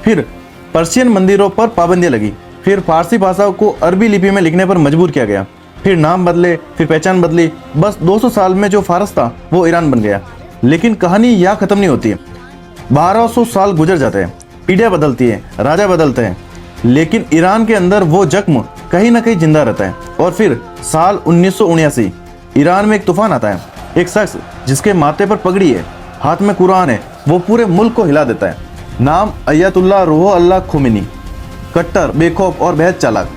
फिर पर्शियन मंदिरों पर पाबंदियां लगी, फिर फारसी भाषा को अरबी लिपि में लिखने पर मजबूर किया गया, फिर नाम बदले, फिर पहचान बदली। बस 200 साल में जो फारस था वो ईरान बन गया। लेकिन कहानी यहाँ खत्म नहीं होती है। 1200 साल गुजर जाते हैं, पीढ़ियाँ बदलती है, राजा बदलते हैं, लेकिन ईरान के अंदर वो जख्म कहीं ना कहीं जिंदा रहता है। और फिर साल 1979 ईरान में एक तूफान आता है। एक शख्स जिसके माथे पर पगड़ी है, हाथ में कुरान है, वो पूरे मुल्क को हिला देता है। नाम अयतुल्लाह रूह अल्लाह खोमेनी। कट्टर, बेखौफ और बेहद चालाक।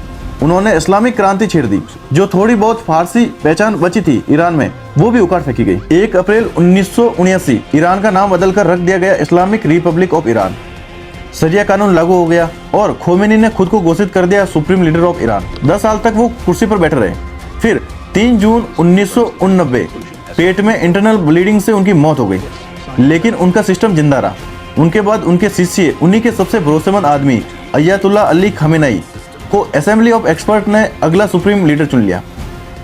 उन्होंने इस्लामिक क्रांति छेड़ दी। जो थोड़ी बहुत फारसी पहचान बची थी ईरान में, वो भी उखाड़ फेंकी गई। 1 अप्रैल 1979 ईरान का नाम बदलकर रख दिया गया इस्लामिक रिपब्लिक ऑफ ईरान। शरिया कानून लागू हो गया और खोमेनी ने खुद को घोषित कर दिया सुप्रीम लीडर ऑफ ईरान। 10 साल तक वो कुर्सी पर बैठे रहे। फिर 3 जून 1989 पेट में इंटरनल ब्लीडिंग से उनकी मौत हो गई, लेकिन उनका सिस्टम जिंदा रहा। उनके बाद उनके शिष्य, उन्हीं के सबसे भरोसेमंद आदमी अयतुल्लाह अली खामेनेई को असेंबली ऑफ एक्सपर्ट ने अगला सुप्रीम लीडर चुन लिया।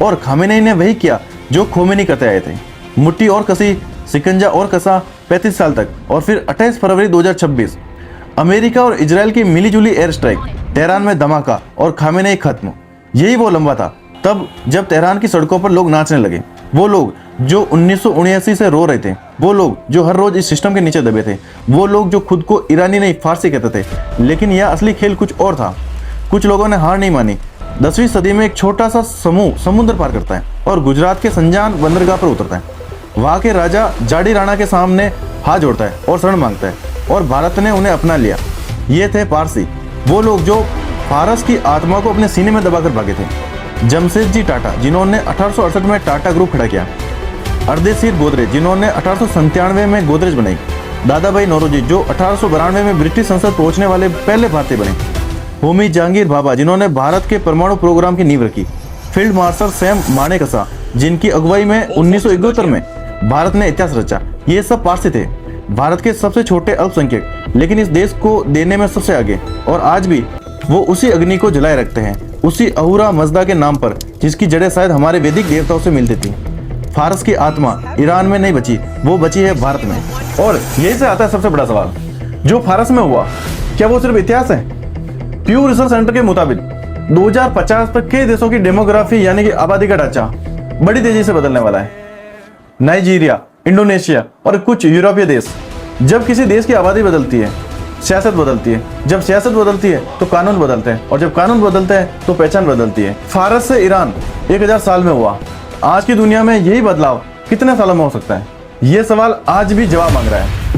और खामेनेई ने वही किया जो खोमेनी करते आए थे। मुट्ठी और कसी, सिकंजा और कसा 35 साल तक। और फिर 28 फरवरी 2026 अमेरिका और इजराइल की मिलीजुली एयर स्ट्राइक, तेहरान में धमाका और खामेनेई खत्म। यही वो लंबा था तब जब तेहरान की सड़कों पर लोग नाचने लगे। वो लोग जो 1979 से रो रहे थे, वो लोग जो हर रोज इस सिस्टम के नीचे दबे थे, वो लोग जो खुद को ईरानी नहीं फारसी कहते थे। लेकिन यह असली खेल कुछ और था। कुछ लोगों ने हार नहीं मानी। 10वीं सदी में एक छोटा सा समूह समुद्र पार करता है और गुजरात के संजान बंदरगाह पर उतरता है। वहाँ के राजा जाडी राणा के सामने हाथ जोड़ता है और शरण मांगता है, और भारत ने उन्हें अपना लिया। ये थे पारसी, वो लोग जो फारस की आत्मा को अपने सीने में दबाकर भागे थे। जमशेदजी टाटा, जिन्होंने 1868 में टाटा ग्रुप खड़ा किया। अर्देशीर गोदरेज, जिन्होंने 1897 में गोदरेज बनाई। दादा भाई नौरोजी, जो 1892 में ब्रिटिश संसद पहुंचने वाले पहले भारतीय बने। होमी जहांगीर भाभा, जिन्होंने भारत के परमाणु प्रोग्राम की नींव रखी। फील्ड मार्शल सैम मानेकशॉ, जिनकी अगुवाई में 1971 में भारत ने इतिहास रचा। ये सब पारसी थे, भारत के सबसे छोटे अल्पसंख्यक, लेकिन इस देश को देने में सबसे आगे। और आज भी वो उसी अग्नि को जलाए रखते हैं, उसी अहूरा मजदा के नाम पर, जिसकी जड़ें शायद हमारे वैदिक देवताओं से मिलती थी। फारस की आत्मा ईरान में नहीं बची, वो बची है भारत में। और यही से आता है सबसे बड़ा सवाल, जो फारस में हुआ, क्या वो सिर्फ इतिहास है? प्यू रिसर्च सेंटर के मुताबिक 2050 तक के देशों की डेमोग्राफी यानी कि आबादी का ढांचा बड़ी तेजी से बदलने वाला है। नाइजीरिया, इंडोनेशिया और कुछ यूरोपीय देश। जब किसी देश की आबादी बदलती है, सियासत बदलती है। जब सियासत बदलती है तो कानून बदलते हैं, और जब कानून बदलते हैं तो पहचान बदलती है। फारस से ईरान 1000 साल में हुआ। आज की दुनिया में यही बदलाव कितने सालों में हो सकता है? ये सवाल आज भी जवाब मांग रहा है।